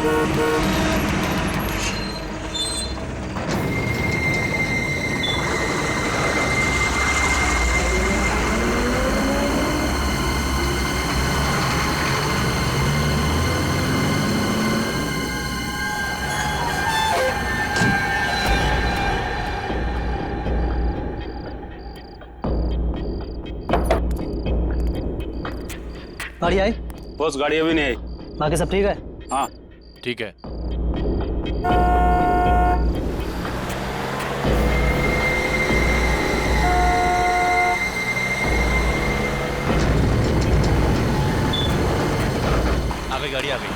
गाड़ी आई? बॉस गाड़ी अभी नहीं आई। बाकी सब ठीक है? हाँ ठीक है। आ गई गाड़ी, आ गई।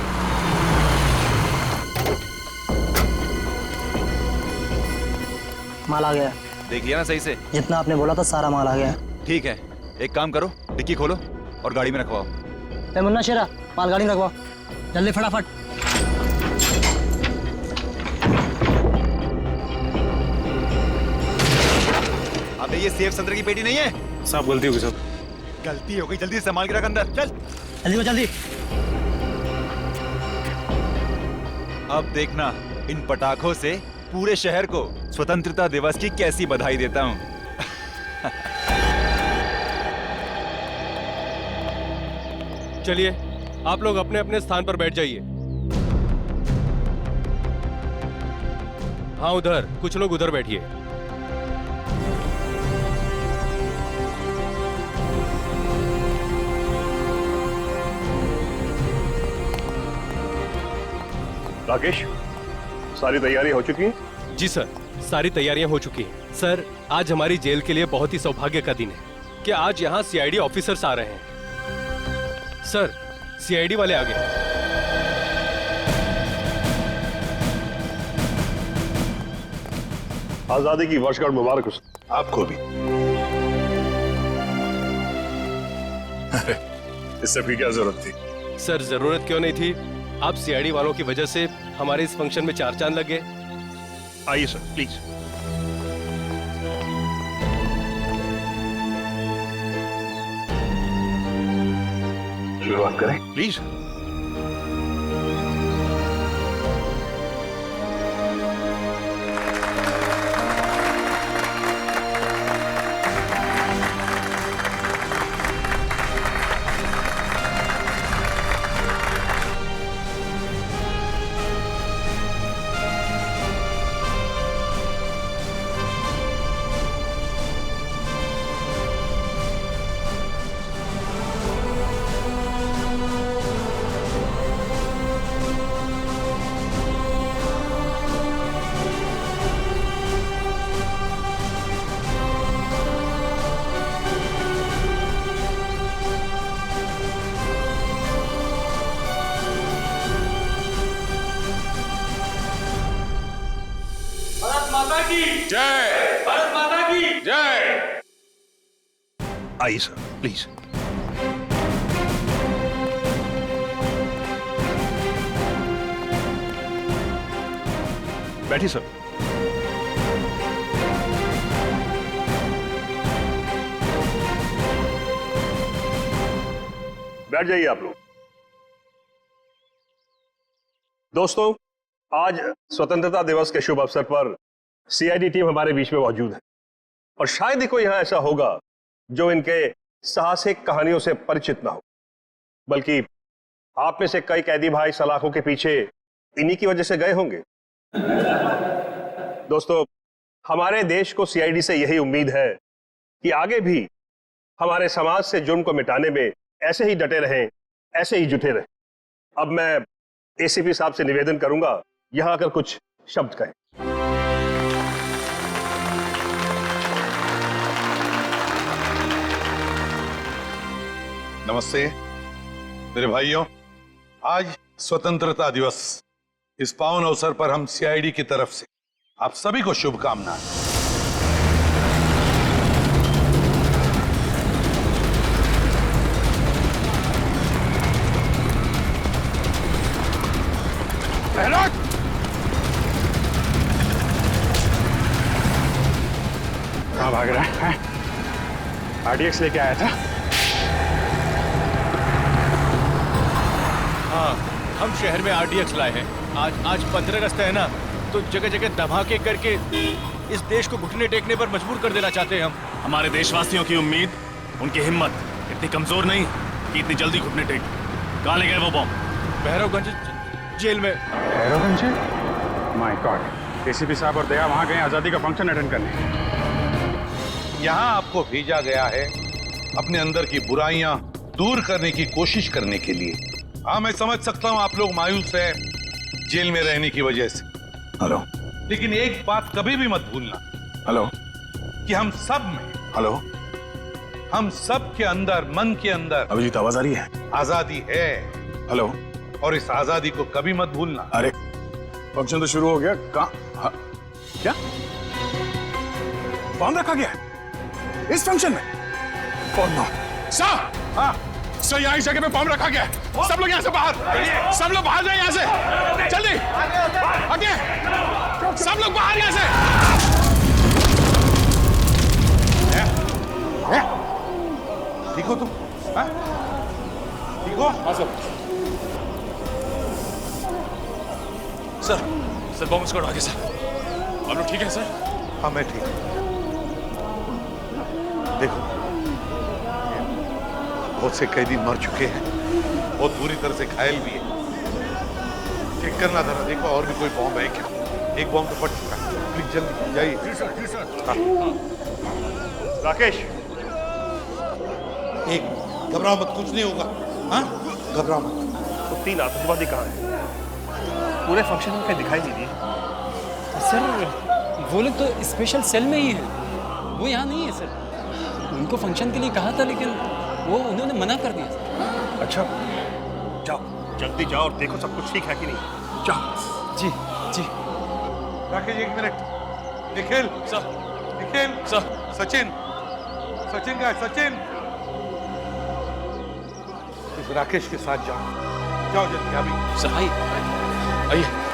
माल आ गया। देख लिया ना सही से? जितना आपने बोला था सारा माल आ गया। ठीक है, एक काम करो, डिक्की खोलो और गाड़ी में रखवाओ। ए मुन्ना शेरा, माल गाड़ी में रखवाओ जल्दी फटाफट। अबे ये सेफ संतरे की पेटी नहीं है। सब गलती हो गई सब। गलती हो गई, जल्दी से संभाल के रख अंदर, चल। जल्दी जल्दी। अब देखना इन पटाखों से पूरे शहर को स्वतंत्रता दिवस की कैसी बधाई देता हूँ। चलिए आप लोग अपने अपने स्थान पर बैठ जाइए। हाँ उधर, कुछ लोग उधर बैठिए। राकेश, सारी तैयारी हो चुकी है? जी सर, सारी तैयारियां हो चुकी हैं। सर, आज हमारी जेल के लिए बहुत ही सौभाग्य का दिन है कि आज यहाँ सीआईडी ऑफिसर्स आ रहे हैं। सर, सीआईडी वाले आ गए। आजादी की वर्षगांठ मुबारक हो। आपको भी। अरे, इस सब की क्या जरूरत थी? सर, जरूरत क्यों नहीं थी? आप सीआईडी वालों की वजह से हमारे इस फंक्शन में चार चांद लग गए। आइए सर, प्लीज। शुरुआत करें? प्लीज। जय भारत माता की जय। आइए सर, प्लीज। बैठिए सर। बैठ जाइए आप लोग। दोस्तों, आज स्वतंत्रता दिवस के शुभ अवसर पर सीआईडी टीम हमारे बीच में मौजूद है और शायद ही कोई यहां ऐसा होगा जो इनके साहसिक कहानियों से परिचित ना हो, बल्कि आप में से कई कैदी भाई सलाखों के पीछे इन्हीं की वजह से गए होंगे। दोस्तों, हमारे देश को सीआईडी से यही उम्मीद है कि आगे भी हमारे समाज से जुर्म को मिटाने में ऐसे ही डटे रहें, ऐसे ही जुटे रहें। अब मैं एसीपी साहब से निवेदन करूंगा यहां आकर कुछ शब्द कहें। नमस्ते मेरे भाइयों, आज स्वतंत्रता दिवस। इस पावन अवसर पर हम सीआईडी की तरफ से आप सभी को शुभकामनाएं। कहाँ भाग रहा है? आरडीएक्स लेके आया था। हाँ, हम शहर में आरडीएक्स लाए हैं। आज 15 अगस्त है ना, तो जगह जगह धमाके करके इस देश को घुटने टेकने पर मजबूर कर देना चाहते हैं हम। हमारे देशवासियों की उम्मीद, उनकी हिम्मत इतनी कमजोर नहीं कि इतनी जल्दी घुटने टेक। कहाँ ले गए वो बॉम्ब? भैरवगंज जेल में। भैरवगंज? My God. एसीपी साहब और दया वहां गए आजादी का फंक्शन अटेंड करने। यहाँ आपको भेजा गया है अपने अंदर की बुराइयां दूर करने की कोशिश करने के लिए। हाँ, मैं समझ सकता हूँ आप लोग मायूस हैं जेल में रहने की वजह से। हेलो लेकिन एक बात कभी भी मत भूलना हेलो कि हम सब में, हेलो, हम सब के अंदर, मन के अंदर अभिजीत आवाज आ रही है? आजादी है। हेलो, और इस आजादी को कभी मत भूलना। अरे फंक्शन तो शुरू हो गया। कहाँ? क्या बॉम्ब रखा गया है इस फंक्शन में? कौन बॉम्ब? सर, हाँ सर, यहाँ इस जगह पे बॉम्ब रखा गया है। सब लोग यहाँ से बाहर, सब लोग बाहर जाए यहाँ से, जल्दी आगे, सब लोग बाहर यहाँ से। ठीक हो तुम? हाँ? ठीक हो? हाँ सर। सर बॉम्ब स्क्वाड आ गया सर। आप लोग ठीक है सर? हाँ मैं ठीक हूँ। देखो, बहुत से कैदी मर चुके हैं, बहुत बुरी तरह से घायल भी है। चेक करना था ना, देखो और भी कोई बॉम्ब है क्या? एक बॉम्ब तो फट चुका है। प्लीज जल्दी जाइए। जी सर, जी सर। राकेश, एक घबराओ मत, कुछ नहीं होगा। हाँ, घबराओ मत। तो 3 आतंकवादी कहाँ हैं? पूरे फंक्शन में कहीं दिखाई नहीं दिए। सर वो लोग तो स्पेशल सेल में ही है, वो यहाँ नहीं है सर। उनको फंक्शन के लिए कहा था लेकिन वो उन्होंने मना कर दिया सर। अच्छा, जाओ जल्दी जाओ और देखो सब कुछ ठीक है कि नहीं। जाओ। जी जी। राकेश एक minute. Nikhil sir, Nikhil sir, Sachin, Sachin का सचिन, इस राकेश के साथ जाओ, जाओ जल्दी अभी। सर आइए आइए।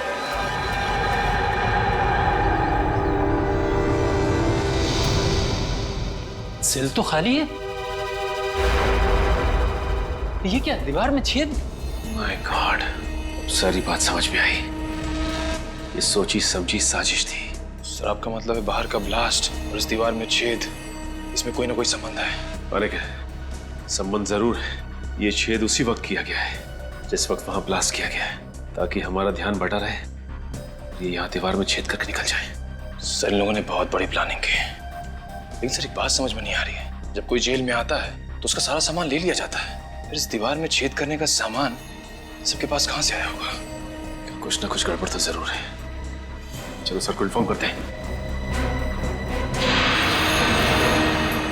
सेल तो खाली है। ये क्या, दीवार में छेद? माय गॉड, सारी बात समझ में आई। ये सोची समझी साजिश थी। सर आपका मतलब है बाहर का ब्लास्ट और इस दीवार में छेद, इसमें कोई ना कोई संबंध है? अरे क्या संबंध जरूर है। ये छेद उसी वक्त किया गया है जिस वक्त वहां ब्लास्ट किया गया है, ताकि हमारा ध्यान बटा रहे, ये यहाँ दीवार में छेद करके निकल जाए। सर इन लोगों ने बहुत बड़ी प्लानिंग की है। लेकिन सर एक बात समझ में नहीं आ रही है, जब कोई जेल में आता है तो उसका सारा सामान ले लिया जाता है, फिर इस दीवार में छेद करने का सामान सबके पास कहां से आया होगा? कुछ ना कुछ गड़बड़ तो जरूर है। चलो सर को इन्फॉर्म करते हैं।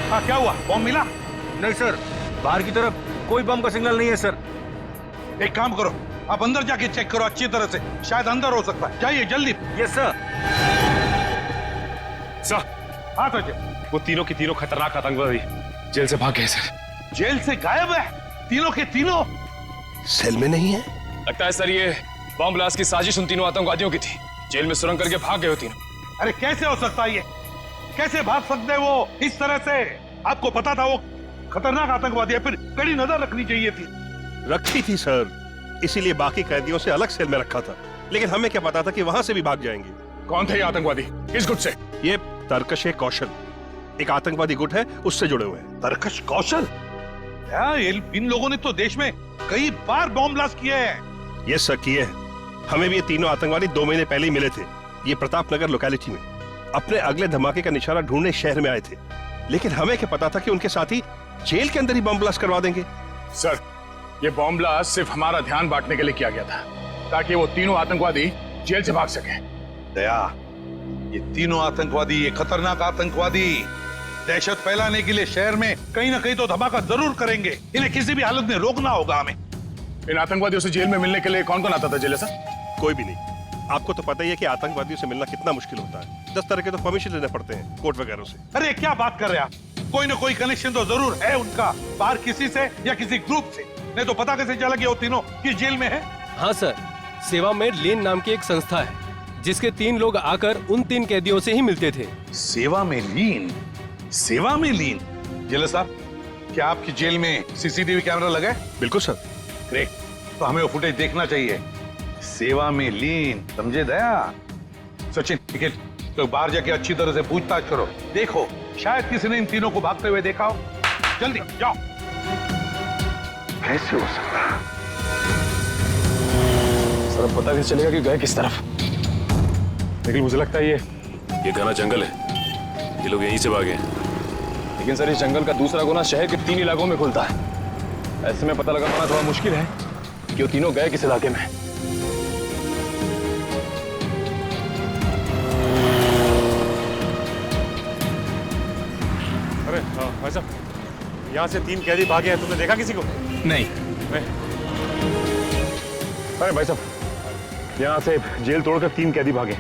हाँ क्या हुआ, बॉम्ब मिला? नहीं सर, बाहर की तरफ कोई बम का सिग्नल नहीं है सर। एक काम करो, आप अंदर जाके चेक करो अच्छी तरह से, शायद अंदर हो सकता है। जाइए जल्दी। Yes sir. सर हाँ तो वो तीनों के तीनों खतरनाक आतंकवादी जेल से भाग गए सर। जेल से गायब है तीनों के तीनों? सेल में नहीं है? लगता है सर ये बॉम्ब ब्लास्ट की साजिश उन तीनों आतंकवादियों की थी। जेल में सुरंग करके भाग गए हो तीनों। अरे कैसे हो सकता है ये? कैसे भाग सकते वो इस तरह से? आपको पता था वो खतरनाक आतंकवादी है, फिर कड़ी नजर रखनी चाहिए थी। रखी थी सर, इसीलिए बाकी कैदियों से अलग सेल में रखा था। लेकिन हमें क्या पता था कि वहां से भी भाग जाएंगे। कौन थे ये आतंकवादी, किस गुट से? ये तरकश कौशल एक आतंकवादी गुट है, उससे जुड़े हुए हैं। तरकश कौशल? इन लोगों ने तो देश में कई बार बॉम्ब ब्लास्ट किए हैं। ये सर किए हैं। हमें भी ये तीनों आतंकवादी 2 महीने पहले ही मिले थे, ये प्रतापनगर लोकेलिटी में। अपने अगले धमाके का निशाना ढूंढने शहर में आए थे, लेकिन हमें क्या पता था कि उनके साथी जेल के अंदर ही बम ब्लास्ट करवा देंगे। सर ये बॉम्ब ब्लास्ट सिर्फ हमारा ध्यान बांटने के लिए किया गया था, ताकि वो तीनों आतंकवादी जेल से भाग सके। दया, ये तीनों आतंकवादी, ये खतरनाक आतंकवादी दहशत फैलाने के लिए शहर में कहीं ना कहीं तो धमाका जरूर करेंगे। इन्हें किसी भी हालत में रोकना होगा हमें। इन आतंकवादियों से जेल में मिलने के लिए कौन कौन आता था जेल सर? कोई भी नहीं। आपको तो पता ही है कि आतंकवादियों से मिलना कितना मुश्किल होता है। 10 तरह के तो परमिशन लेने पड़ते हैं कोर्ट वगैरह से। अरे क्या बात कर रहे हैं आप? कोई ना कोई कनेक्शन तो जरूर है उनका, बाहर किसी से या किसी ग्रुप से। नहीं तो पता कैसे चला कि वो तीनों किस जेल में है? हाँ सर, सेवा में लेन नाम की एक संस्था है, जिसके 3 लोग आकर उन 3 कैदियों से ही मिलते थे। सेवा में लीन? सेवा में लीन? जेलर साहब, क्या आपकी जेल में सीसीटीवी कैमरा लगा है? बिल्कुल सर। ग्रेट। तो हमें वो फुटेज देखना चाहिए। सेवा में लीन, समझे दया? सचिन, टिकट तो बाहर जाके अच्छी तरह से पूछताछ करो, देखो शायद किसी ने इन तीनों को भागते हुए देखा हो। जल्दी जाओ। कैसे हो सकता? सर अब पता कैसे चलेगा कि गए किस तरफ? लेकिन मुझे लगता है ये घना जंगल है, ये लोग यहीं से भागे हैं। लेकिन सर इस जंगल का दूसरा कोना शहर के 3 इलाकों में खुलता है। ऐसे में पता लगा पाना थोड़ा मुश्किल है कि वो तीनों गए किस इलाके में। अरे भाई साहब, यहाँ से 3 कैदी भागे हैं, तुमने देखा किसी को? नहीं। अरे भाई साहब, यहाँ से जेल तोड़कर 3 कैदी भागे,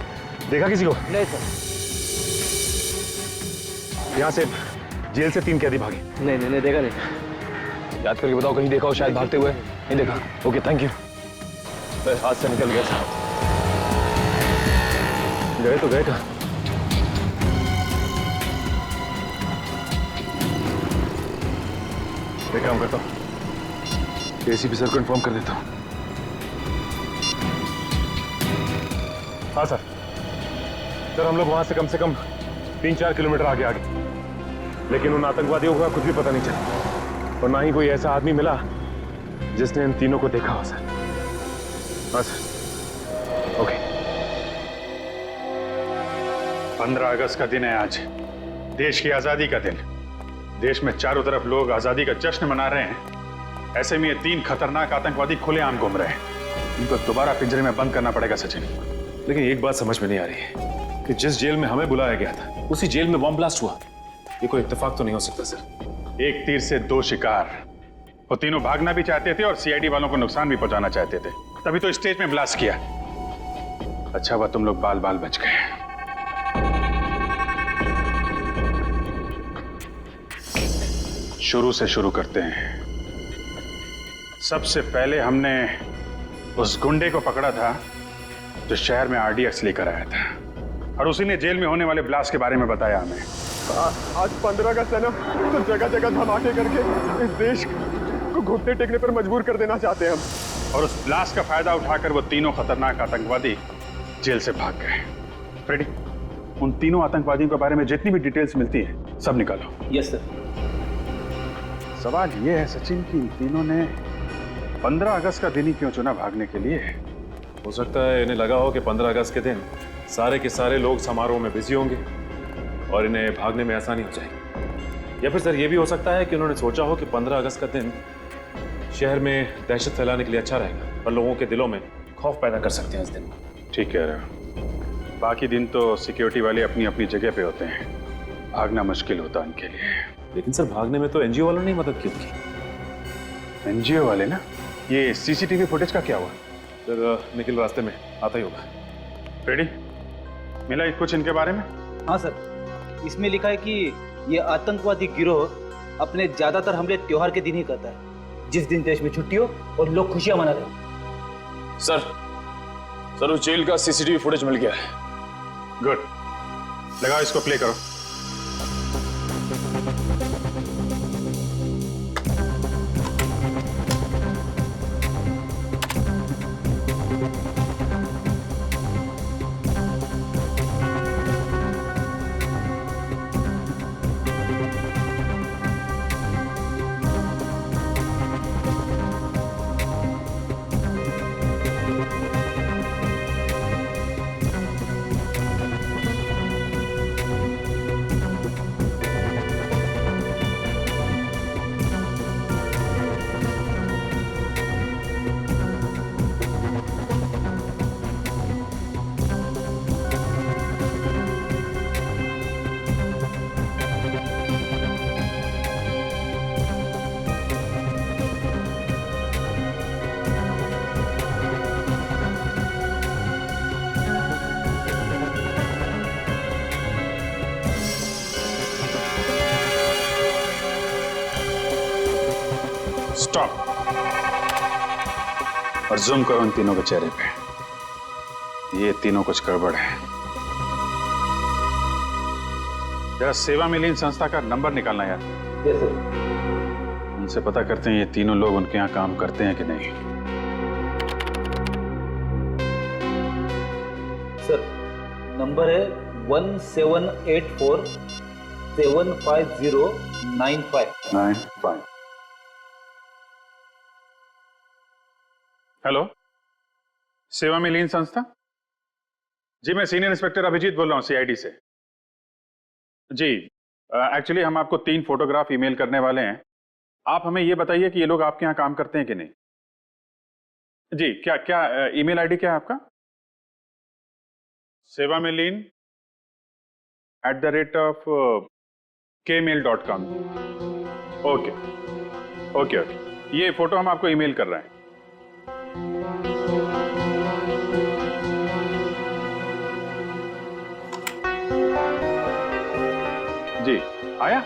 देखा किसी को? नहीं सर। यहाँ से जेल से 3 कैदी भागे। नहीं देखा नहीं। याद करके बताओ, कहीं देखा हो शायद भागते हुए? नहीं देखा। Okay, thank you. हाथ से निकल गया साहब। गए तो गए कहाँ? एक काम करता हूँ, एसीपी सर को इन्फॉर्म कर देता हूँ। हाँ सर, हम लोग वहां से कम 3-4 किलोमीटर आगे लेकिन उन आतंकवादियों का कुछ भी पता नहीं चला और ना ही कोई ऐसा आदमी मिला जिसने इन तीनों को देखा हो सर। हाँ सर, ओके। 15 अगस्त का दिन है आज, देश की आजादी का दिन। देश में चारों तरफ लोग आजादी का जश्न मना रहे हैं। ऐसे में ये 3 खतरनाक आतंकवादी खुलेआम घूम रहे हैं। इनको दोबारा पिंजरे में बंद करना पड़ेगा सचिन। लेकिन एक बात समझ में नहीं आ रही है कि जिस जेल में हमें बुलाया गया था उसी जेल में बॉम्ब ब्लास्ट हुआ। ये कोई इत्तेफाक तो नहीं हो सकता सर। एक तीर से 2 शिकार। वो तीनों भागना भी चाहते थे और सीआईडी वालों को नुकसान भी पहुंचाना चाहते थे, तभी तो स्टेज में ब्लास्ट किया। अच्छा हुआ तुम लोग बाल बाल बच गए। शुरू से शुरू करते हैं। सबसे पहले हमने उस गुंडे को पकड़ा था जो शहर में आरडीएक्स लेकर आया था और उसी ने जेल में होने वाले ब्लास्ट के बारे में बताया हमें। आज 15 अगस्त है ना, तो जगह जगह धमाके करके इस देश को घुटने टेकने पर मजबूर कर देना चाहते हैं हम। और उस ब्लास्ट का फायदा उठाकर वो तीनों खतरनाक आतंकवादी जेल से भाग गए। फ्रेडी, उन तीनों आतंकवादियों के बारे में जितनी भी डिटेल्स मिलती है सब निकालो। Yes sir. सवाल ये है सचिन कि इन तीनों ने 15 अगस्त का दिन ही क्यों चुना भागने के लिए? हो सकता है इन्हें लगा हो कि 15 अगस्त के दिन सारे के सारे लोग समारोह में बिजी होंगे और इन्हें भागने में आसानी हो जाएगी। या फिर सर ये भी हो सकता है कि उन्होंने सोचा हो कि 15 अगस्त का दिन शहर में दहशत फैलाने के लिए अच्छा रहेगा और लोगों के दिलों में खौफ पैदा कर सकते हैं इस दिन। ठीक कह रहे हो। बाकी दिन तो सिक्योरिटी वाले अपनी अपनी जगह पे होते हैं, भागना मुश्किल होता है उनके लिए। लेकिन सर भागने में तो एनजीओ वालों ने मदद क्यों की? एनजीओ वाले ना? ये सीसीटीवी फुटेज का क्या हुआ? सर निखिल रास्ते में आता ही होगा। रेडी, मिला कुछ इनके बारे में? हाँ सर, इसमें लिखा है कि ये आतंकवादी गिरोह अपने ज्यादातर हमले त्योहार के दिन ही करता है, जिस दिन देश में छुट्टी हो और लोग खुशियां मनाते हैं। सर उस जेल का सीसीटीवी फुटेज मिल गया है। गुड, लगाओ इसको, प्ले करो। स्टॉप और जूम करो इन तीनों के चेहरे पे। ये तीनों कुछ गड़बड़ है। जरा सेवा में लीन संस्था का नंबर निकालना यार। Yes sir. उनसे पता करते हैं ये तीनों लोग उनके यहाँ काम करते हैं कि नहीं। नंबर है 1784-750-95। हेलो, सेवा में लीन संस्था। जी, मैं सीनियर इंस्पेक्टर अभिजीत बोल रहा हूँ सीआईडी से। जी, एक्चुअली हम आपको 3 फोटोग्राफ ईमेल करने वाले हैं। आप हमें ये बताइए कि ये लोग आपके यहाँ काम करते हैं कि नहीं। जी, क्या क्या ईमेल आईडी क्या है आपका? सेवा में लीन @kmail.com। ओके ओके ओके, ये फोटो हम आपको ईमेल कर रहे हैं। जी, आया?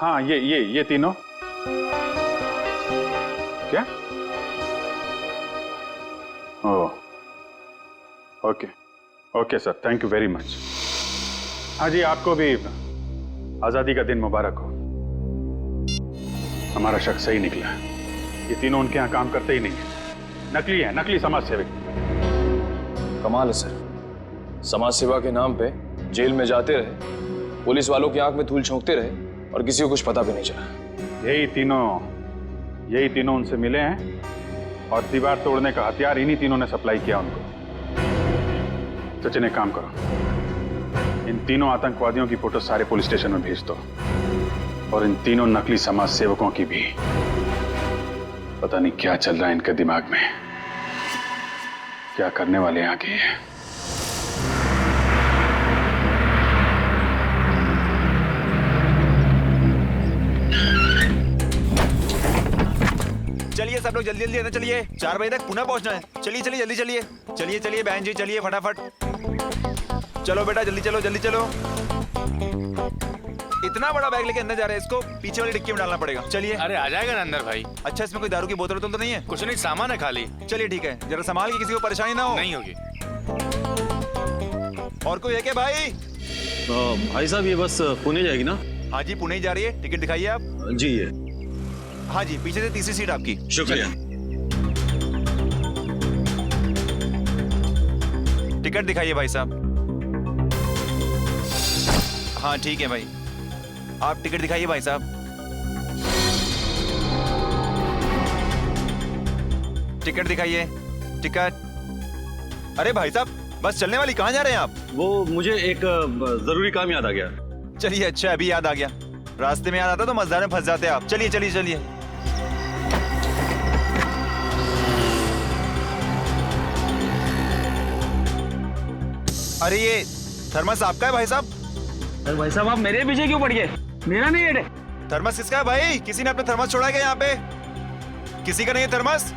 हाँ, ये तीनों क्या? Oh, okay okay sir, thank you very much. हाँ जी, आपको भी आजादी का दिन मुबारक हो। हमारा शक सही निकला। ये तीनों उनके यहाँ काम करते ही नहीं है, नकली है, नकली समाज सेवक। कमाल है सर, समाज सेवा के नाम पे जेल में जाते रहे, पुलिस वालों की आंख में धूल झोंकते रहे और किसी को कुछ पता भी नहीं चला। यही तीनों उनसे मिले हैं और दीवार तोड़ने का हथियार इन्हीं तीनों ने सप्लाई किया उनको। सचिन, एक काम करो, इन तीनों आतंकवादियों की फोटो सारे पुलिस स्टेशन में भेज दो और इन तीनों नकली समाज सेवकों की भी। पता नहीं क्या चल रहा है इनके दिमाग में, क्या करने वाले हैं आगे। चलिए सब लोग जल्दी जल्दी अंदर चलिए, 4 बजे तक पुणे पहुंचना है। चलिए चलिए जल्दी चलिए, चलिए चलिए बहन जी, चलिए फटाफट। चलो बेटा जल्दी चलो, जल्दी चलो। इतना बड़ा बैग लेके अंदर जा रहे हैं, इसको पीछे वाली डिक्की में डालना पड़ेगा। चलिए। अरे आ जाएगा ना अंदर भाई। अच्छा, इसमें कोई दारू की बोतल तो नहीं है? कुछ नहीं, सामान है खाली। चलिए ठीक है, जरा संभाल के, किसी को परेशानी ना हो। नहीं होगी। और कोई है क्या भाई? भाई साहब, ये बस पुणे जाएगी ना? हाँ जी, पुणे ही जा रही है। टिकट दिखाइए आप। जी, ये हाँ जी, पीछे से तीसरी सीट आपकी। शुक्रिया। टिकट दिखाइए भाई साहब। हाँ ठीक है भाई, आप टिकट दिखाइए भाई साहब। टिकट दिखाइए, टिकट। अरे भाई साहब, बस चलने वाली, कहाँ जा रहे हैं आप? वो मुझे एक जरूरी काम याद आ गया। चलिए, अच्छा अभी याद आ गया। रास्ते में याद आता तो मजदार में फंस जाते आप। चलिए चलिए चलिए। अरे ये थर्मस आपका है भाई साहब? अरे भाई साहब, आप मेरे पीछे क्यों पड़ गए? मेरा नहीं है। थर्मस किसका है भाई? किसी ने अपना थर्मस छोड़ा क्या यहाँ पे? किसी का नहीं है थर्मस?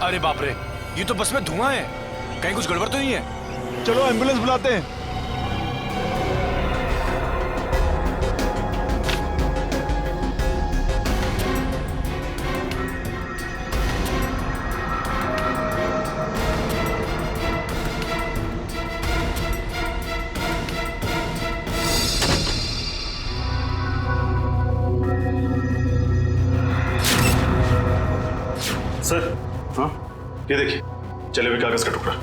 अरे बाप रे, ये तो बस में धुआं है, कहीं कुछ गड़बड़ तो नहीं है? चलो एम्बुलेंस बुलाते हैं। सर, हाँ, ये देखिए, जले हुए कागज का टुकड़ा।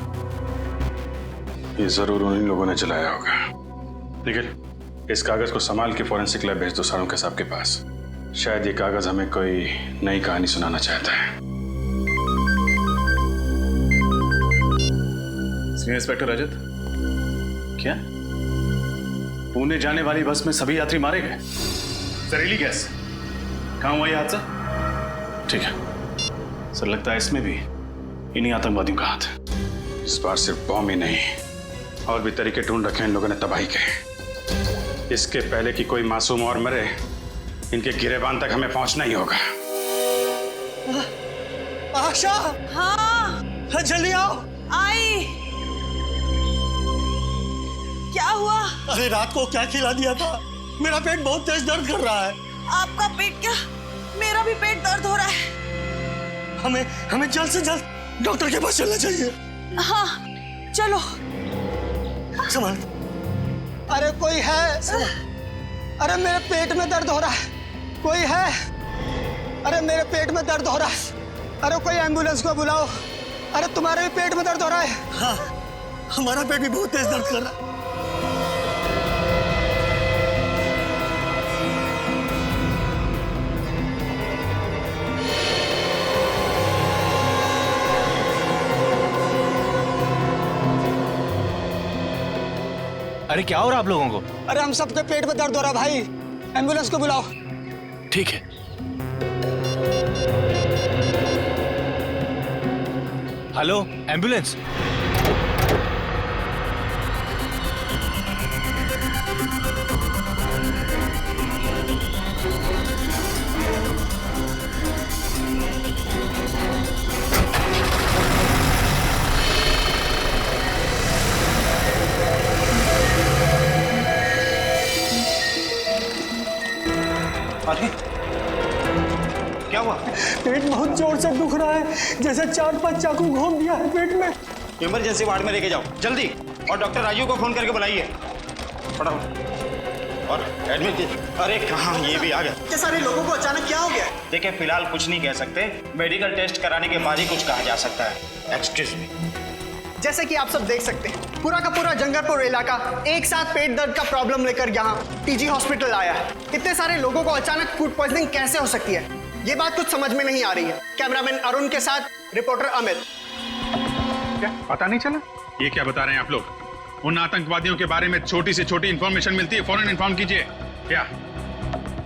ये जरूर उन्हीं लोगों ने जलाया होगा। लेकिन इस कागज को संभाल के फॉरेंसिक लैब भेज दो सारों साहब के पास। शायद ये कागज हमें कोई नई कहानी सुनाना चाहता है। सीनियर इंस्पेक्टर रजत, क्या पुणे जाने वाली बस में सभी यात्री मारे गए? जहरीली गैस, कहाँ हुआ ये हादसा? ठीक है सर, लगता है इसमें भी इन्हीं आतंकवादियों का हाथ है। इस बार सिर्फ बॉम्ब ही नहीं, और भी तरीके ढूंढ रखे हैं इन लोगों ने तबाही के। इसके पहले कि कोई मासूम और मरे, इनके गिरेबान तक हमें पहुंचना ही होगा। आशा, हाँ जल्दी आओ। आई। क्या हुआ? अरे रात को क्या खिला दिया था? मेरा पेट बहुत तेज दर्द कर रहा है। आपका पेट क्या, मेरा भी पेट दर्द हो रहा है। हमें जल्द से जल्द डॉक्टर के पास चलना चाहिए। हाँ चलो। संभाल। अरे कोई है? अरे मेरे पेट में दर्द हो रहा है, कोई है? अरे मेरे पेट में दर्द हो रहा है, अरे कोई एम्बुलेंस को बुलाओ। अरे तुम्हारे भी पेट में दर्द हो रहा है? हाँ, हमारा पेट भी बहुत तेज दर्द कर रहा है। अरे क्या हो रहा है आप लोगों को? अरे हम सबके पेट में दर्द हो रहा है भाई, एम्बुलेंस को बुलाओ। ठीक है। Hello ambulance. अरे क्या हुआ? पेट बहुत जोर से दुख रहा है, जैसे 4-5 चाकू घोंप दिया है पेट में। इमरजेंसी वार्ड में लेके जाओ जल्दी, और डॉक्टर राजू को फोन करके बुलाइए फटाफट, और एडमिट कीजिए। अरे कहाँ, ये भी आ गया। ये सारे लोगों को अचानक क्या हो गया? देखिए फिलहाल कुछ नहीं कह सकते, मेडिकल टेस्ट कराने के बाद ही कुछ कहा जा सकता है। Excuse me. जैसे कि आप सब देख सकते हैं, पूरा का पूरा जंगलपुर इलाका एक साथ पेट दर्द का प्रॉब्लम लेकर यहाँ टीजी हॉस्पिटल आया है। इतने सारे लोगों को अचानक फूड पॉइजनिंग कैसे हो सकती है, ये बात कुछ समझ में नहीं आ रही है। कैमरामैन अरुण के साथ रिपोर्टर अमित। क्या पता नहीं चला? ये क्या बता रहे हैं आप लोग? उन आतंकवादियों के बारे में छोटी से छोटी इंफॉर्मेशन मिलती है, फौरन इन्फॉर्म कीजिए। क्या?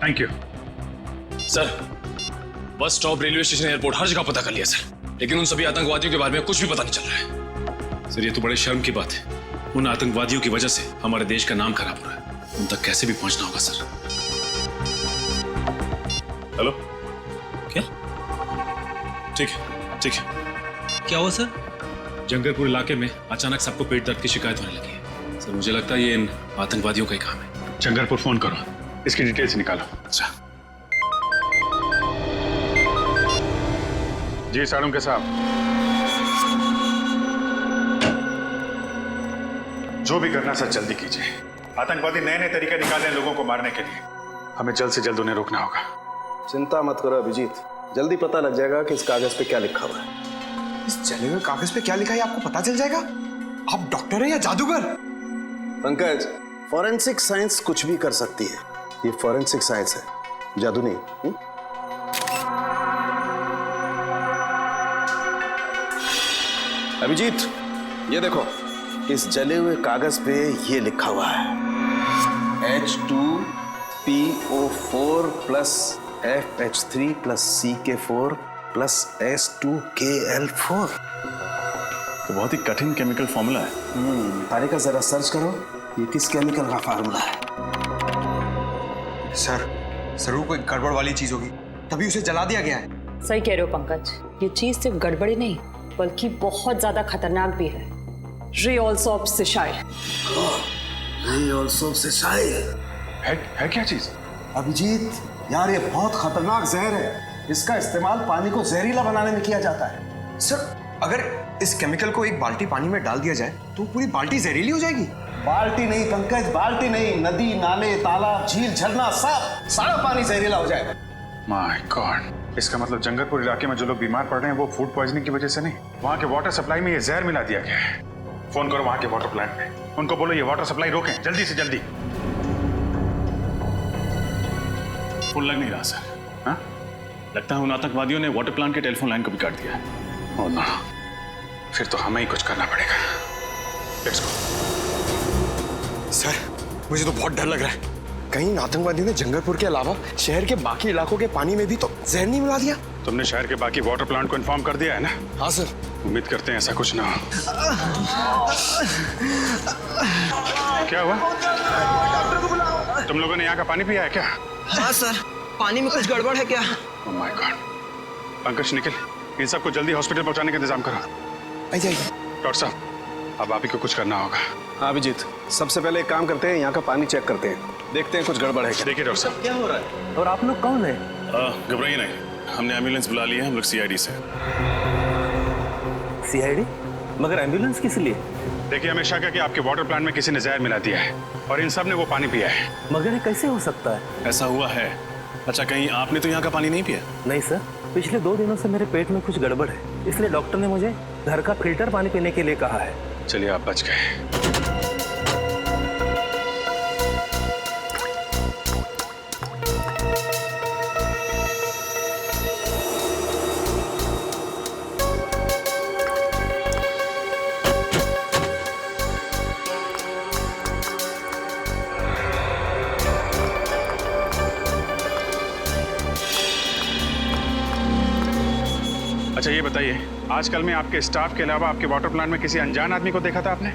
Thank you sir, bus stop, railway station, airport, हर जगह पता कर लिया सर, लेकिन उन सभी आतंकवादियों के बारे में कुछ भी पता नहीं चल रहा है। सर ये तो बड़े शर्म की बात है, उन आतंकवादियों की वजह से हमारे देश का नाम खराब हो रहा है, उन तक कैसे भी पहुंचना होगा सर। हेलो, क्या? ठीक है, ठीक है। क्या हुआ सर? जंगलपुर इलाके में अचानक सबको पेट दर्द की शिकायत होने लगी है सर। मुझे लगता है ये इन आतंकवादियों का ही काम है। जंगलपुर फोन करो, इसकी डिटेल्स निकालो। अच्छा जी सारुण के साहब, जो भी करना सर जल्दी कीजिए। आतंकवादी नए नए तरीके निकाल रहे हैं लोगों को मारने के लिए, हमें जल्द से जल्द उन्हें रोकना होगा। चिंता मत करो अभिजीत, जल्दी पता लग जाएगा कि इस कागज पे क्या लिखा हुआ है। इस जले हुए कागज पे क्या लिखा है आपको पता चल जाएगा। आप डॉक्टर हैं या जादूगर? पंकज, फॉरेंसिक साइंस कुछ भी कर सकती है, ये फॉरेंसिक साइंस है, जादू नहीं। अभिजीत ये देखो, इस जले हुए कागज पे ये लिखा हुआ है H2PO4 plus FH3 plus CK4 plus S2KL4। तो बहुत ही कठिन केमिकल फॉर्मूला है। तारिका जरा सर्च करो, ये किस केमिकल का फॉर्मूला है। सर जरूर कोई गड़बड़ वाली चीज होगी, तभी उसे जला दिया गया है। सही कह रहे हो पंकज, ये चीज सिर्फ गड़बड़ी नहीं बल्कि बहुत ज्यादा खतरनाक भी है। रियोल्सोप्सिसाइल। रियोल्सोप्सिसाइल है क्या चीज? अभिजीत यार, ये बहुत खतरनाक जहर है, इसका इस्तेमाल पानी को जहरीला बनाने में किया जाता है। सर अगर इस केमिकल को एक बाल्टी पानी में डाल दिया जाए तो पूरी बाल्टी जहरीली हो जाएगी। बाल्टी नहीं पंकज, बाल्टी नहीं, नदी, नाले, तालाब, झील, झरना, सब सारा पानी जहरीला हो जाएगा। माय गॉड, इसका मतलब जंगलपुर इलाके में जो लोग बीमार पड़ रहे हैं वो फूड पॉइजनिंग की वजह से नहीं, वहाँ के वाटर सप्लाई में ये जहर मिला दिया गया है। फोन करो वहाँ के वाटर प्लांट में, उनको बोलो ये वाटर सप्लाई रोकें जल्दी से जल्दी। फोन लग नहीं रहा सर। हाँ, लगता है उन आतंकवादियों ने वाटर प्लांट के टेलीफोन लाइन को भी काट दिया है। ओह नो, फिर तो हमें ही कुछ करना पड़ेगा। Let's go. सर मुझे तो बहुत डर लग रहा है, कहीं आतंकवादियों ने जंगलपुर के अलावा शहर के बाकी इलाकों के पानी में भी तो जहर नहीं मिला दिया। तुमने शहर के बाकी वाटर प्लांट को इन्फॉर्म कर दिया है ना? हाँ सर। उम्मीद करते हैं ऐसा कुछ ना हो। क्या हुआ? डॉक्टर को बुलाओ। तुम लोगों ने यहाँ का पानी पिया है क्या? हाँ सर, पानी में कुछ गड़बड़ है क्या? Oh my god. Pankaj, Nikhil, इन सबको जल्दी हॉस्पिटल पहुंचाने का इंतजाम करो। आइए। डॉक्टर साहब अब आप ही को कुछ करना होगा। हाँ अभिजीत, सबसे पहले एक काम करते हैं, यहाँ का पानी चेक करते हैं, देखते हैं कुछ गड़बड़ है क्या। देखिए डॉक्टर साहब, क्या हो रहा है? और आप लोग कौन है? घबराइए नहीं, हमने एम्बुलेंस बुला ली है, हम लोग सीआईडी से। सीआईडी? मगर एम्बुलेंस किस लिए? देखिए हमें शक है कि आपके वाटर प्लांट में किसी ने जहर मिला दिया है और इन सब ने वो पानी पिया है। मगर ये कैसे हो सकता है? ऐसा हुआ है। अच्छा, कहीं आपने तो यहाँ का पानी नहीं पिया? नहीं सर, पिछले 2 दिनों से मेरे पेट में कुछ गड़बड़ है, इसलिए डॉक्टर ने मुझे घर का फिल्टर पानी पीने के लिए कहा है। चलिए आप बच गए। अच्छा ये बताइए, आजकल में आपके स्टाफ के अलावा आपके वाटर प्लांट में किसी अनजान आदमी को देखा था आपने?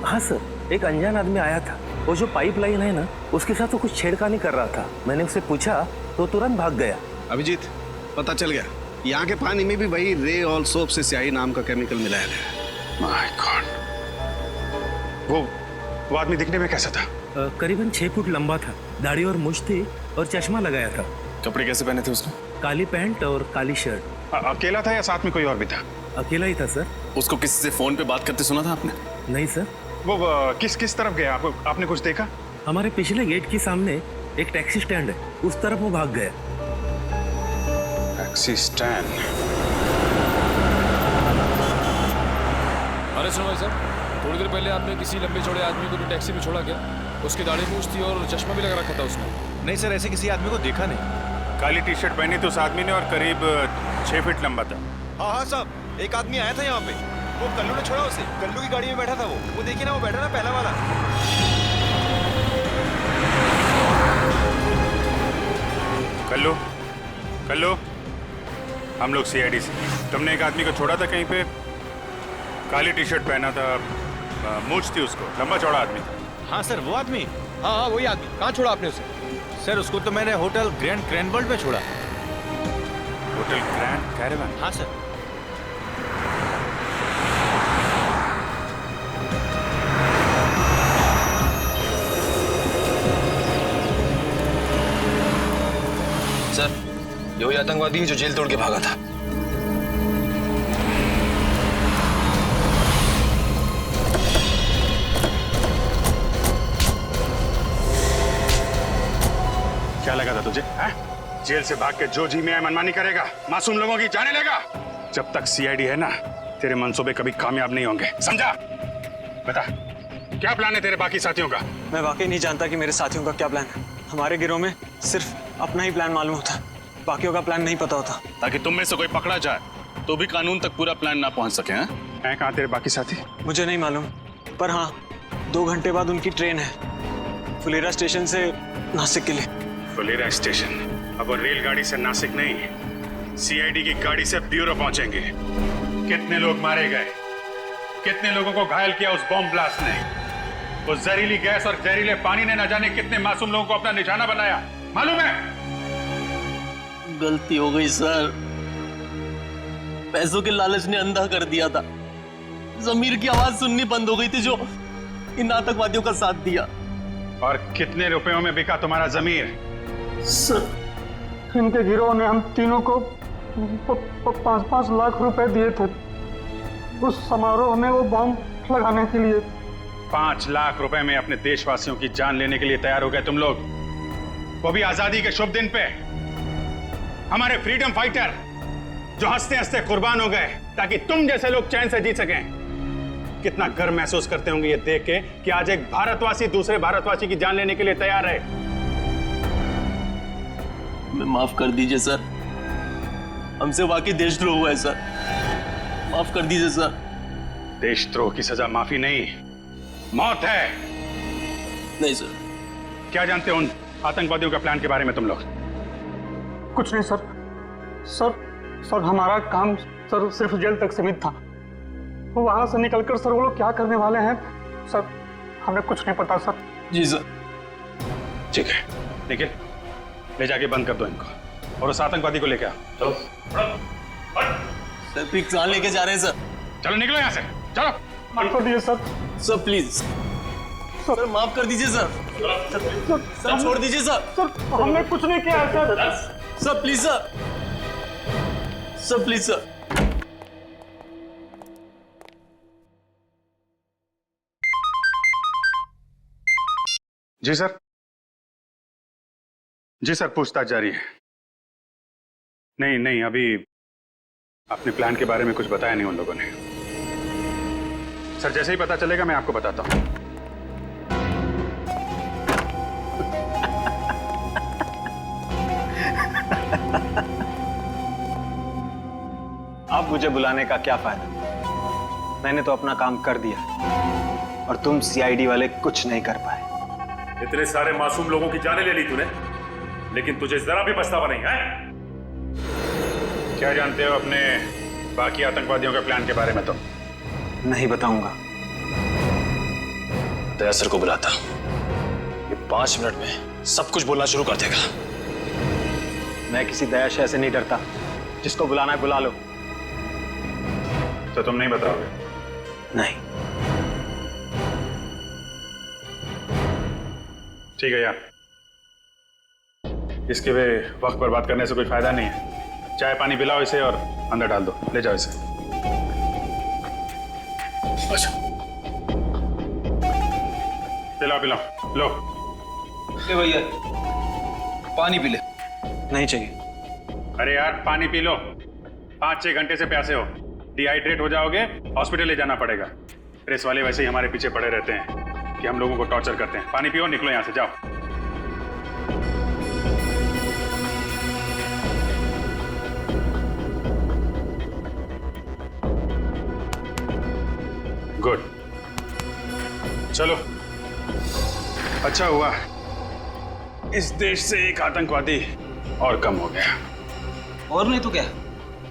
हाँ सर, एक अनजान आदमी आया था। वो जो पाइपलाइन है ना, उसके साथ वो कुछ छेड़खानी कर रहा था। मैंने उससे पूछा तो तुरंत भाग गया। अभिजीत, पता चल गया, यहाँ के पानी में भी वही रे ऑल सोप से स्याही नाम का केमिकल मिलाया गया। My God. वो आदमी दिखने में कैसा था? करीबन 6 फुट लंबा था, दाढ़ी और मूंछ थी और चश्मा लगाया था। कपड़े कैसे पहने थे उसने? काली पैंट और काली शर्ट। अकेला था या साथ में कोई और भी था? अकेला ही था सर। उसको किसी से फोन पे बात करते सुना था आपने? नहीं सर। वो किस तरफ गया? आपने कुछ देखा? हमारे पिछले गेट के सामने एक टैक्सी स्टैंड है, उस तरफ वो भाग गया। Taxi stand? अरे सुनो भाई साहब, थोड़ी देर पहले आपने किसी लंबे चौड़े आदमी को भी टैक्सी में छोड़ा क्या? उसकी दाढ़ी मूंछ थी और चश्मा भी लगा रखा था उसने। नहीं सर, ऐसे किसी आदमी को देखा नहीं। काली टी शर्ट पहनी थी उस आदमी ने और करीब 6 फीट लंबा था। हाँ साहब, एक आदमी आया था यहाँ पे, वो कल्लू ने छोड़ा उसे। कल्लू की गाड़ी में बैठा था वो देखिए ना, वो बैठा ना पहला वाला। कल्लू, हम लोग सीआईडी से। तुमने एक आदमी को छोड़ा था कहीं पे, काली टी शर्ट पहना था, मूंछ थी उसको, लंबा चौड़ा आदमी था। हाँ सर, वो आदमी। हाँ वही आदमी। कहाँ छोड़ा आपने उसे? सर उसको तो मैंने होटल ग्रैंड क्रैनवर्ल्ड में छोड़ा। Hotel grand caravan? हाँ सर। सर, ये वही आतंकवादी है जो जेल तोड़ के भागा था। क्या लगा था तुझे? जेल से भाग के जो जी में मनमानी करेगा, मासूम लोगों की जाने लेगा। जब तक सीआईडी है ना, तेरे मंसूबे कभी कामयाब नहीं होंगे, समझा? बता, क्या प्लान है तेरे बाकी साथियों का? मैं वाकई नहीं जानता कि मेरे साथियों का क्या प्लान है। हमारे गिरोह में सिर्फ अपना ही प्लान मालूम होता, बाकियों का प्लान नहीं पता होता। ताकि तुम में से कोई पकड़ा जाए तो भी कानून तक पूरा प्लान ना पहुंच सके। हैं कहाँ तेरे बाकी साथी? मुझे नहीं मालूम, पर हाँ 2 घंटे बाद उनकी ट्रेन है फुलेरा स्टेशन से नासिक के लिए। फुलेरा स्टेशन? अब वो रेलगाड़ी से नासिक नहीं, सीआईडी की गाड़ी से ब्यूरो पहुंचेंगे। कितने लोग मारे गए, कितने लोगों को घायल किया उस बॉम्ब ब्लास्ट ने। उस जहरीली गैस और जहरीले पानी ने न जाने कितने मासूम लोगों को अपना निशाना बनाया, मालूम है? गलती हो गई सर, पैसों के लालच ने अंधा कर दिया था। जमीर की आवाज सुननी बंद हो गई थी जो इन आतंकवादियों का साथ दिया। और कितने रुपयों में बिका तुम्हारा जमीर? सर, इनके गिरोह ने हम तीनों को 5-5 लाख रुपए दिए थे उस समारोह में वो बॉम्ब लगाने के लिए। 5 लाख रुपए में अपने देशवासियों की जान लेने के लिए तैयार हो गए तुम लोग, वो भी आजादी के शुभ दिन पे। हमारे फ्रीडम फाइटर जो हंसते हंसते कुर्बान हो गए ताकि तुम जैसे लोग चैन से जी सकें। कितना गर्व महसूस करते होंगे ये देख के कि आज एक भारतवासी दूसरे भारतवासी की जान लेने के लिए तैयार है। मैं माफ कर दीजिए सर, हमसे वाकई देशद्रोह हुआ है सर, माफ कर दीजिए सर। देशद्रोह की सजा माफी नहीं, मौत है। नहीं सर। क्या जानते हो उन आतंकवादियों का प्लान के बारे में तुम लोग? कुछ नहीं सर। सर हमारा काम सर सिर्फ जेल तक सीमित था। वहां से निकलकर सर वो लोग क्या करने वाले हैं सर, हमें कुछ नहीं पता सर। जी सर। ठीक है, निखिल ले जाके बंद कर दो इनको और उस आतंकवादी को लेके आओ। चलो सर, फिक्स लेके जा रहे हैं सर। चलो निकलो यहाँ से, चलो। माफ कर दीजिए सर। सर प्लीज सर माफ कर दीजिए सर। सर छोड़ दीजिए सर। सर हमने कुछ नहीं किया है sir. Sir please sir. Sir please sir. जी सर। जी सर, पूछताछ जारी है। नहीं नहीं, अभी अपने प्लान के बारे में कुछ बताया नहीं उन लोगों ने। सर जैसे ही पता चलेगा मैं आपको बताता हूं। अब मुझे बुलाने का क्या फायदा? मैंने तो अपना काम कर दिया और तुम सीआईडी वाले कुछ नहीं कर पाए। इतने सारे मासूम लोगों की जानें ले ली तूने, लेकिन तुझे जरा भी पछतावा नहीं है? क्या जानते हो अपने बाकी आतंकवादियों के प्लान के बारे में? तो नहीं बताऊंगा। दया सर को बुलाता, ये 5 मिनट में सब कुछ बोलना शुरू कर देगा। मैं किसी दया शय से नहीं डरता। जिसको बुलाना है बुला लो। तो तुम नहीं बताओगे? नहीं। ठीक है यार, इसके वे वक्त बर्बाद करने से कोई फायदा नहीं है। चाय पानी पिलाओ इसे और अंदर डाल दो। ले जाओ इसे। अच्छा, पिलाओ पिलाओ। लो ले भैया पानी पी ले। नहीं चाहिए। अरे यार पानी पी लो, 5-6 घंटे से प्यासे हो, डिहाइड्रेट हो जाओगे, हॉस्पिटल ले जाना पड़ेगा। प्रेस वाले वैसे ही हमारे पीछे पड़े रहते हैं कि हम लोगों को टॉर्चर करते हैं। पानी पियो, निकलो यहां से, जाओ। गुड, चलो। अच्छा हुआ इस देश से एक आतंकवादी और कम हो गया। और नहीं तो क्या,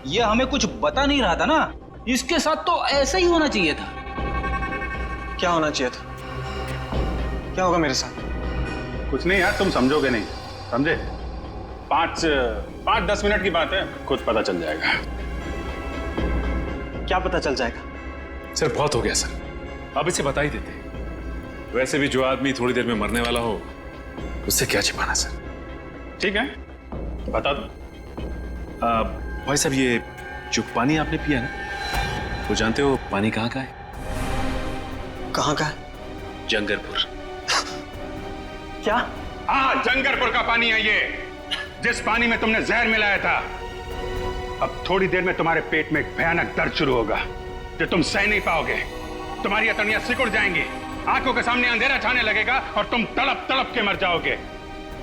ये हमें कुछ बता नहीं रहा था ना। इसके साथ तो ऐसा ही होना चाहिए था। क्या होना चाहिए था? क्या होगा मेरे साथ? कुछ नहीं यार, तुम समझोगे नहीं, समझे? 5-10 मिनट की बात है, खुद पता चल जाएगा। क्या पता चल जाएगा? सर बहुत हो गया सर, अब इसे बता ही देते। वैसे भी जो आदमी थोड़ी देर में मरने वाला हो, उससे क्या छिपाना सर। ठीक है, बता दो। भाई साहब, ये जो पानी आपने पिया ना, वो जानते हो पानी कहाँ का है? कहाँ का है? जंगरपुर। क्या? हाँ, जंगरपुर का पानी है ये, जिस पानी में तुमने जहर मिलाया था। अब थोड़ी देर में तुम्हारे पेट में एक भयानक दर्द शुरू होगा जो तुम सह नहीं पाओगे। तुम्हारी अतड़ियां सिकुड़ जाएंगी, आंखों के सामने अंधेरा छाने लगेगा और तुम तड़प तड़प के मर जाओगे।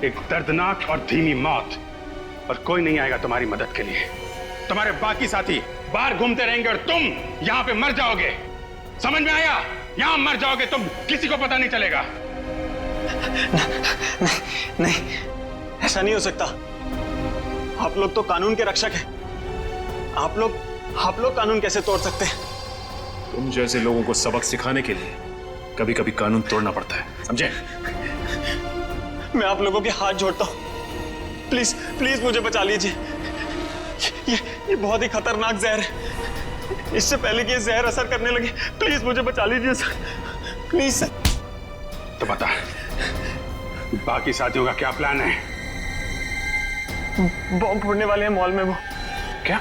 एक दर्दनाक और धीमी मौत, और कोई नहीं आएगा तुम्हारी मदद के लिए। तुम्हारे बाकी साथी बाहर घूमते रहेंगे और तुम यहां पे मर जाओगे। समझ में आया? यहां मर जाओगे तुम, किसी को पता नहीं चलेगा। नहीं, ऐसा नहीं हो सकता। आप लोग तो कानून के रक्षक हैं। आप लोग कानून कैसे तोड़ सकते हैं? तुम जैसे लोगों को सबक सिखाने के लिए कभी कभी कानून तोड़ना पड़ता है, समझे? मैं आप लोगों के हाथ जोड़ता हूं, प्लीज प्लीज मुझे बचा लीजिए। ये बहुत ही खतरनाक जहर है। इससे पहले कि ये जहर असर करने लगे, प्लीज मुझे बचा लीजिए सर, प्लीज सर। तो बता, बाकी साथियों का क्या प्लान है? बॉम्ब फोड़ने वाले हैं मॉल में वो। क्या?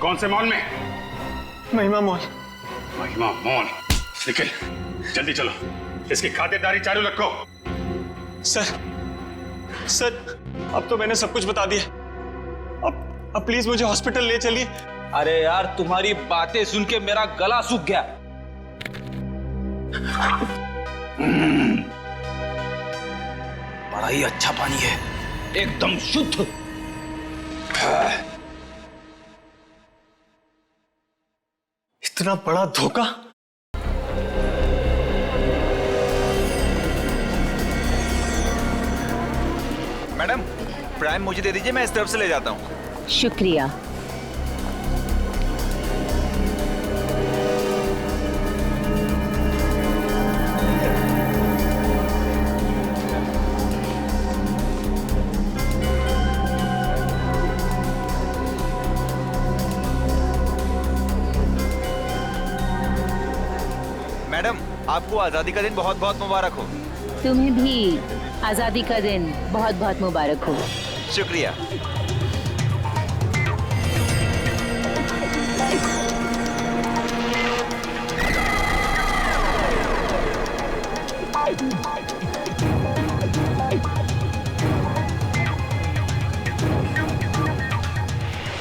कौन से मॉल में? महिमा मॉल। महिमा मॉल? निखिल जल्दी चलो, इसकी खातिरदारी चालू रखो। सर अब तो मैंने सब कुछ बता दिया। अब प्लीज मुझे हॉस्पिटल ले चलिए। अरे यार, तुम्हारी बातें सुन के मेरा गला सूख गया। बड़ा ही अच्छा पानी है, एकदम शुद्ध। इतना बड़ा धोखा। मैडम प्राइम मुझे दे दीजिए, मैं इस तरफ से ले जाता हूँ। शुक्रिया। मैडम, आपको आजादी का दिन बहुत बहुत मुबारक हो। तुम्हें भी आजादी का दिन बहुत बहुत मुबारक हो। शुक्रिया।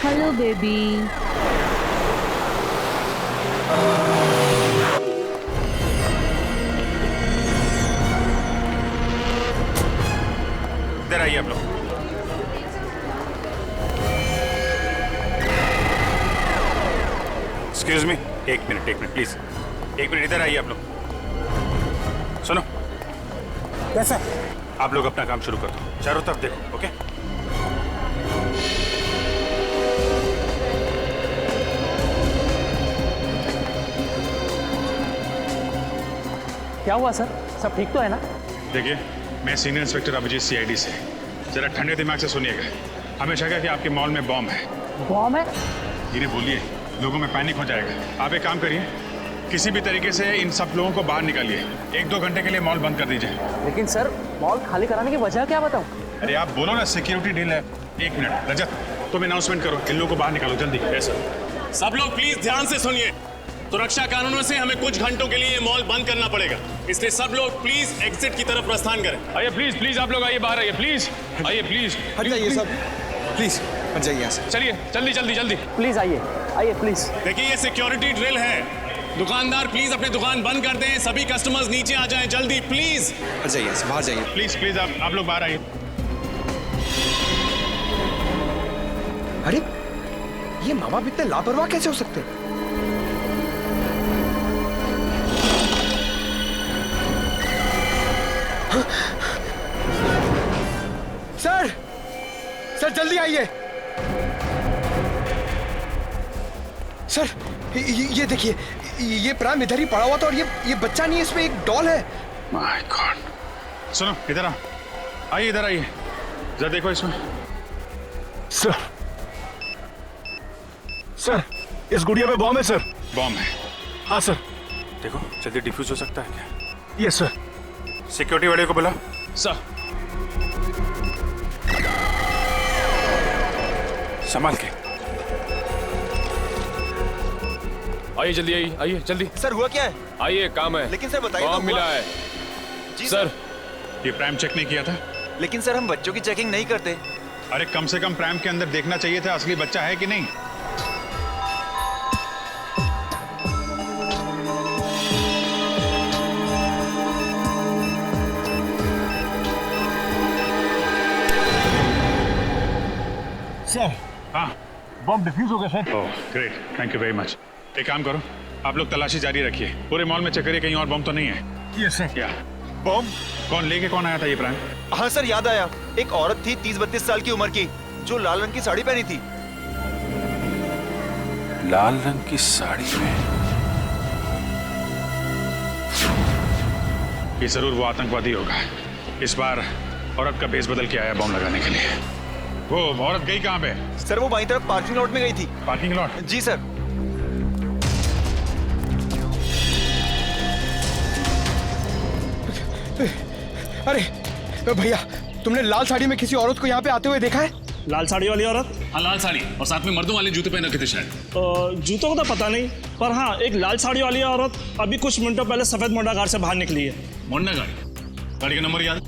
Hello baby. इधर आइए आप लोग। एक्सक्यूज मी, एक मिनट प्लीज, एक मिनट इधर आइए आप लोग। सुनो, कैसा आप लोग अपना काम शुरू कर दो, चारों तरफ देखो। ओके? क्या हुआ सर? सब ठीक तो है ना? देखिए, मैं सीनियर इंस्पेक्टर अभिजीत सीआईडी से। जरा ठंडे दिमाग से सुनिएगा। हमें शक है कि आपके मॉल में बॉम्ब है। बॉम्ब है? इन्हें बोलिए, लोगों में पैनिक हो जाएगा। आप एक काम करिए, किसी भी तरीके से इन सब लोगों को बाहर निकालिए। 1-2 घंटे के लिए मॉल बंद कर दीजिए। लेकिन सर, मॉल खाली कराने की वजह क्या बताऊं? अरे आप बोलो ना, सिक्योरिटी डील है। 1 मिनट रजत, तुम अनाउंसमेंट करो, इन लोगों को बाहर निकालो जल्दी। सब लोग प्लीज ध्यान से सुनिए। सुरक्षा कानूनों से हमें कुछ घंटों के लिए मॉल बंद करना पड़ेगा, इसलिए सब लोग प्लीज एग्जिट की तरफ प्रस्थान करें। आइए प्लीज आप लोग आइए, बाहर आइए प्लीज, आइए प्लीज। हट जाइए सब, प्लीज हट जाइए यहाँ से। चलिए जल्दी। प्लीज आइए प्लीज। देखिए, ये सिक्योरिटी ड्रिल है। दुकानदार प्लीज अपनी दुकान बंद कर दें, सभी कस्टमर्स नीचे आ जाएं जल्दी प्लीज। हट जाइए, बाहर जाइए। प्लीज आप लोग बाहर आइए। अरे ये माँ बाप इतने लापरवाह कैसे हो सकते हैं? सर जल्दी आइए। सर ये देखिए, ये प्राण इधर ही पड़ा हुआ था और ये बच्चा नहीं है, इसमें एक डॉल है। My God. सुनो, इधर आइए, जरा देखो इसमें। सर इस गुड़िया में बॉम्ब है सर। बॉम्ब है? हाँ सर। देखो जल्दी डिफ्यूज हो सकता है क्या? Yes sir. सिक्योरिटी वाले को बुला। सर। संभाल के आइए जल्दी। सर हुआ क्या है? आइए, काम है। लेकिन सर बताइए। बॉम्ब मिला है। जी सर, ये प्राइम चेक नहीं किया था? लेकिन सर, हम बच्चों की चेकिंग नहीं करते। अरे कम से कम प्राइम के अंदर देखना चाहिए था असली बच्चा है कि नहीं। सर, हाँ, बॉम्ब डिफ्यूज हो गया sir. Oh great, thank you very much. एक काम करो, आप लोग तलाशी जारी रखिए, पूरे मॉल में चेक करिए कहीं और बॉम्ब तो नहीं है। Yes sir. क्या बॉम्ब? कौन आया था ये प्राइम? हाँ सर, याद आया। एक औरत थी 30-32 साल की उम्र की, जो लाल रंग की साड़ी पहनी थी। लाल रंग की साड़ी में? ये जरूर वो आतंकवादी होगा। इस बार औरत का भेस बदल के आया बॉम्ब लगाने के लिए। वो औरत गई कहाँ पे? सर, वो बाईं तरफ पार्किंग लॉट में गई थी। Parking lot? जी सर। अरे भैया, तुमने लाल साड़ी में किसी औरत को यहाँ पे आते हुए देखा है? लाल साड़ी वाली औरत? हाँ, लाल साड़ी और साथ में मर्दों वाले जूते पहन रखे थे शायद। जूतों का तो पता नहीं, पर हाँ, एक लाल साड़ी वाली औरत अभी कुछ मिनटों पहले सफेद मोंडा कार से बाहर निकली है। मोंडा गाड़ी का नंबर याद?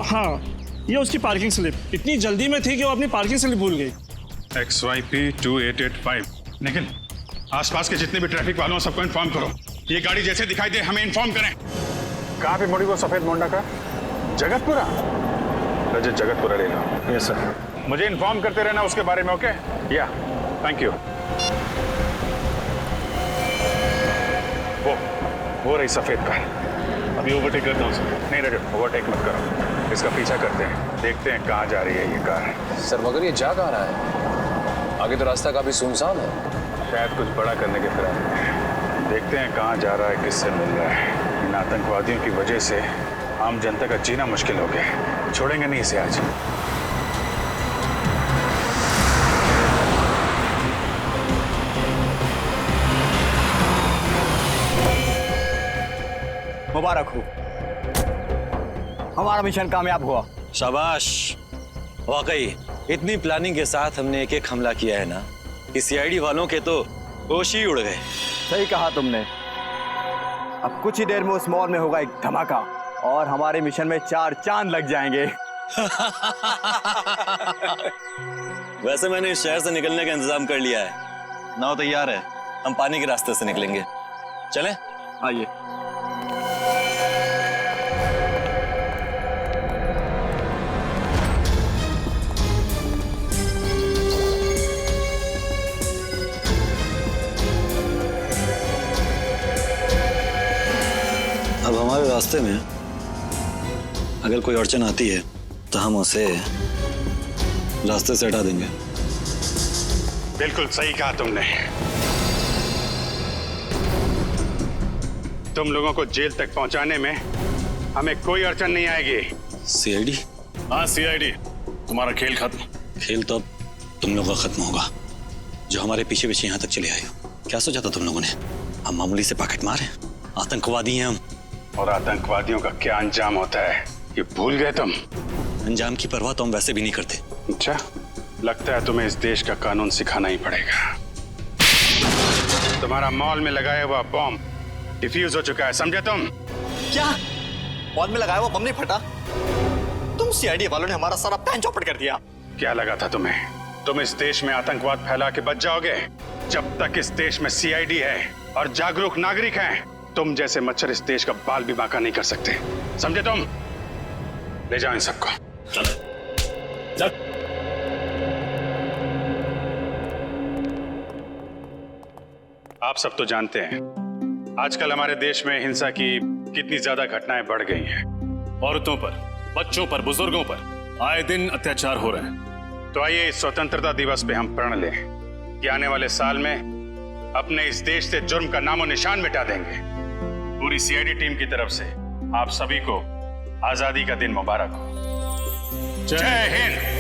हाँ, ये उसकी पार्किंग स्लिप। इतनी जल्दी में थी कि वो अपनी पार्किंग स्लिप भूल गई। XYP 2885। निखिल, आसपास के जितने भी ट्रैफिक वालों सबको इन्फॉर्म करो। ये गाड़ी जैसे दिखाई दे हमें इन्फॉर्म करें। कहाँ पे मुड़ी वो सफेद मोंडा का? जगतपुरा? रजत, जगतपुरा ले लो। Yes sir. मुझे इन्फॉर्म करते रहना उसके बारे में। ओके? या, थैंक यू। वो रही सफेद कार। अभी ओवरटेक करता हूँ उसे। नहीं रजत, ओवरटेक मत करो, इसका पीछा करते हैं, देखते हैं कहाँ जा रही है ये कार। सर मगर ये जा कहाँ रहा है? आगे तो रास्ता काफी सुनसान है। शायद कुछ बड़ा करने के फिराक में। देखते हैं कहाँ जा रहा है, किससे मिल रहा है। इन आतंकवादियों की वजह से आम जनता का जीना मुश्किल हो गया। छोड़ेंगे नहीं इसे आज। मुबारक हो, हमारा मिशन कामयाब हुआ। शाबाश। वाकई इतनी प्लानिंग के साथ हमने एक हमला किया है ना कि सीआईडी वालों के तो होश ही उड़ गए। सही कहा तुमने। अब कुछ ही देर में उस मॉल में होगा एक धमाका और हमारे मिशन में 4 चांद लग जाएंगे। वैसे मैंने इस शहर से निकलने का इंतजाम कर लिया है। नाव तैयार है, हम पानी के रास्ते से निकलेंगे। चलें? आइए। अब हमारे रास्ते में अगर कोई अड़चन आती है तो हम उसे रास्ते से हटा देंगे। बिल्कुल सही कहा तुमने। तुम लोगों को जेल तक पहुंचाने में हमें कोई अड़चन नहीं आएगी। सीआईडी? हाँ सीआईडी। तुम्हारा खेल खत्म। खेल तो अब तुम लोगों का खत्म होगा, जो हमारे पीछे पीछे यहाँ तक चले आए हो। क्या सोचा था तुम लोगों ने? हम मामूली से पॉकेट मार हैं? आतंकवादी हैं हम। और आतंकवादियों का क्या अंजाम होता है ये भूल गए तुम? अंजाम की परवाह तो हम वैसे भी नहीं करते। अच्छा, लगता है तुम्हें इस देश का कानून सिखाना ही पड़ेगा। तुम्हारा मॉल में लगाया हुआ बॉम्ब डिफ्यूज हो चुका है, समझे तुम? क्या मॉल में लगाया हुआ बम नहीं फटा? तुम सीआईडी वालों ने हमारा सारा प्लान चौपट कर दिया। क्या लगा था तुम्हें तुम इस देश में आतंकवाद फैला के बच जाओगे? जब तक इस देश में सीआईडी है और जागरूक नागरिक हैं, तुम जैसे मच्छर इस देश का बाल भी बांका नहीं कर सकते, समझे तुम? ले जाओ इन सबको। चल। आप सब तो जानते हैं आजकल हमारे देश में हिंसा की कितनी ज्यादा घटनाएं बढ़ गई हैं। औरतों पर, बच्चों पर, बुजुर्गों पर आए दिन अत्याचार हो रहे हैं। तो आइए इस स्वतंत्रता दिवस पे हम प्रण लें कि आने वाले साल में अपने इस देश से जुर्म का नामो निशान मिटा देंगे। पूरी सीआईडी टीम की तरफ से आप सभी को आजादी का दिन मुबारक हो। जय हिंद।